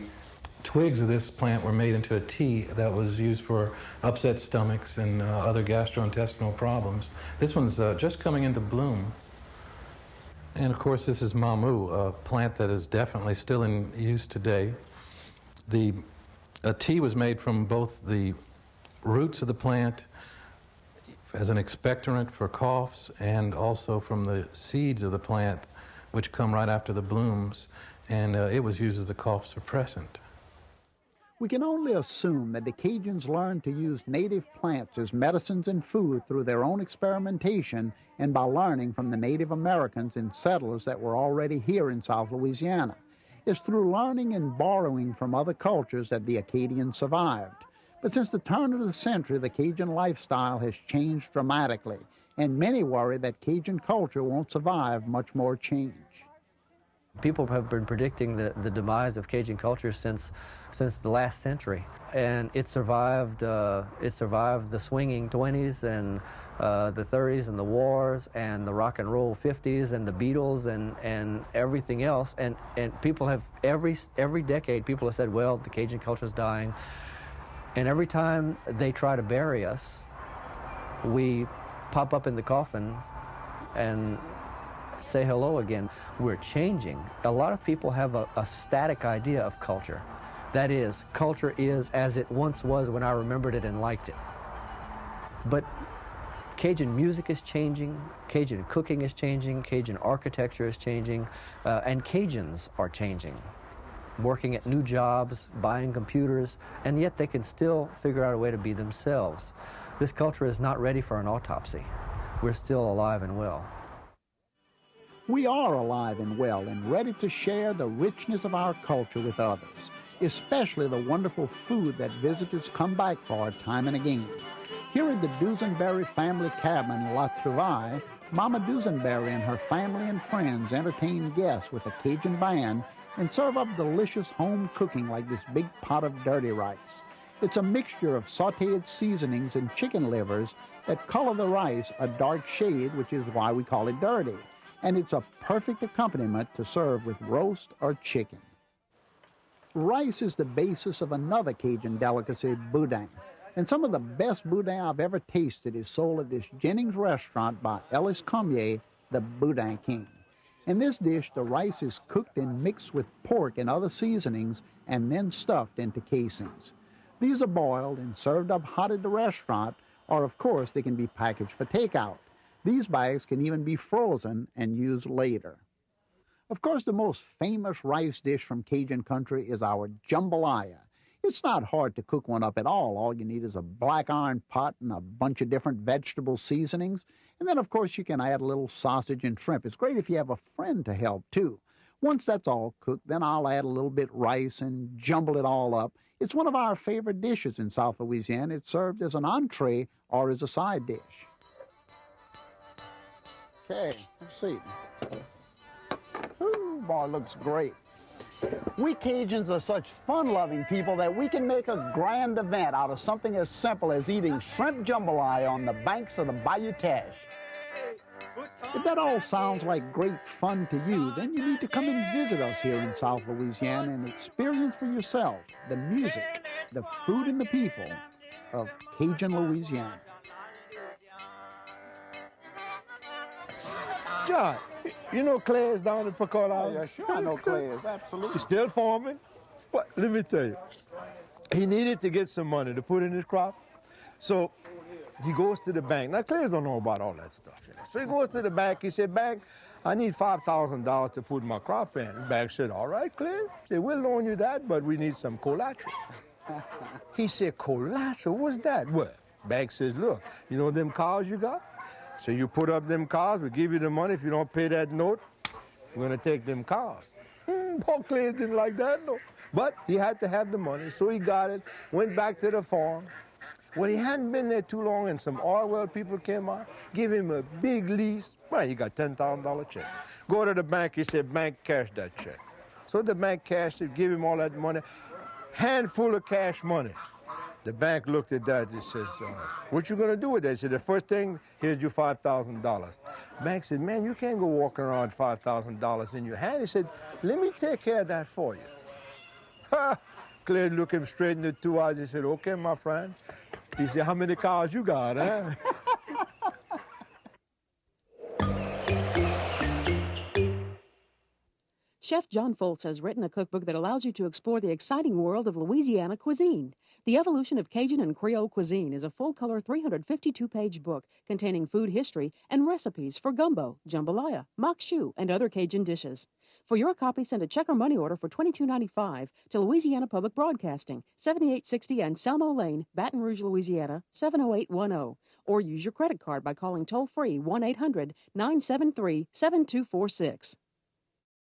twigs of this plant were made into a tea that was used for upset stomachs and other gastrointestinal problems. This one's just coming into bloom. And of course, this is mamu, a plant that is definitely still in use today. A tea was made from both the roots of the plant as an expectorant for coughs, and also from the seeds of the plant, which come right after the blooms, and it was used as a cough suppressant. We can only assume that the Cajuns learned to use native plants as medicines and food through their own experimentation and by learning from the Native Americans and settlers that were already here in South Louisiana. It's through learning and borrowing from other cultures that the Acadians survived. But since the turn of the century, the Cajun lifestyle has changed dramatically, and many worry that Cajun culture won't survive much more change. People have been predicting the demise of Cajun culture since the last century, and it survived the swinging 20s and the 30s and the wars and the rock and roll 50s and the Beatles and everything else, and people have every decade people have said, well, the Cajun culture is dying. And every time they try to bury us, we pop up in the coffin and say hello again. We're changing. A lot of people have a static idea of culture. That is, culture is as it once was when I remembered it and liked it. But Cajun music is changing, Cajun cooking is changing, Cajun architecture is changing, and Cajuns are changing. Working at new jobs, buying computers, and yet they can still figure out a way to be themselves. This culture is not ready for an autopsy. We're still alive and well. We are alive and well and ready to share the richness of our culture with others, especially the wonderful food that visitors come back for time and again. Here at the Duson family cabin, La Trouvaille, Mama Dusenberry and her family and friends entertain guests with a Cajun band and serve up delicious home cooking like this big pot of dirty rice. It's a mixture of sautéed seasonings and chicken livers that color the rice a dark shade, which is why we call it dirty. And it's a perfect accompaniment to serve with roast or chicken. Rice is the basis of another Cajun delicacy, boudin. And some of the best boudin I've ever tasted is sold at this Jennings restaurant by Ellis Cormier, the Boudin King. In this dish, the rice is cooked and mixed with pork and other seasonings and then stuffed into casings. These are boiled and served up hot at the restaurant, or of course they can be packaged for takeout. These bags can even be frozen and used later. Of course, the most famous rice dish from Cajun country is our jambalaya. It's not hard to cook one up at all. All you need is a black iron pot and a bunch of different vegetable seasonings. And then, of course, you can add a little sausage and shrimp. It's great if you have a friend to help, too. Once that's all cooked, then I'll add a little bit rice and jumble it all up. It's one of our favorite dishes in South Louisiana. It's served as an entree or as a side dish. Okay, let's see. Ooh, boy, looks great. We Cajuns are such fun-loving people that we can make a grand event out of something as simple as eating shrimp jambalaya on the banks of the Bayou Teche. If that all sounds like great fun to you, then you need to come and visit us here in South Louisiana and experience for yourself the music, the food, and the people of Cajun Louisiana. John, you know Claire's down at Pecan Island? Yeah, sure I know Claire's, absolutely. He's still farming? Well, let me tell you, he needed to get some money to put in his crop, so he goes to the bank. Now, Claire's don't know about all that stuff. You know? So he goes to the bank. He said, "Bank, I need $5,000 to put my crop in." The bank said, "All right, Claire." He said, "We'll loan you that, but we need some collateral." He said, "Collateral? What's that?" Well, bank says, "Look, you know them cars you got? So you put up them cars, we give you the money. If you don't pay that note, we're going to take them cars." Paul Clay didn't like that, no. But he had to have the money, so he got it, went back to the farm. Well, he hadn't been there too long, and some oil well people came out, give him a big lease. Well, he got $10,000 check. Go to the bank, he said, "Bank, cash that check." So the bank cashed it, give him all that money, handful of cash money. The bank looked at that and says, "What you gonna do with that?" He said, "The first thing, here's your $5,000. Bank said, "Man, you can't go walking around with $5,000 in your hand." He said, "Let me take care of that for you." Ha! Claire looked him straight in the two eyes. He said, "Okay, my friend." He said, "How many cars you got, huh?" Chef John Folse has written a cookbook that allows you to explore the exciting world of Louisiana cuisine. The Evolution of Cajun and Creole Cuisine is a full-color 352-page book containing food history and recipes for gumbo, jambalaya, makshu, and other Cajun dishes. For your copy, send a check or money order for $22.95 to Louisiana Public Broadcasting, 7860 Anselmo Lane, Baton Rouge, Louisiana, 70810, or use your credit card by calling toll-free 1-800-973-7246.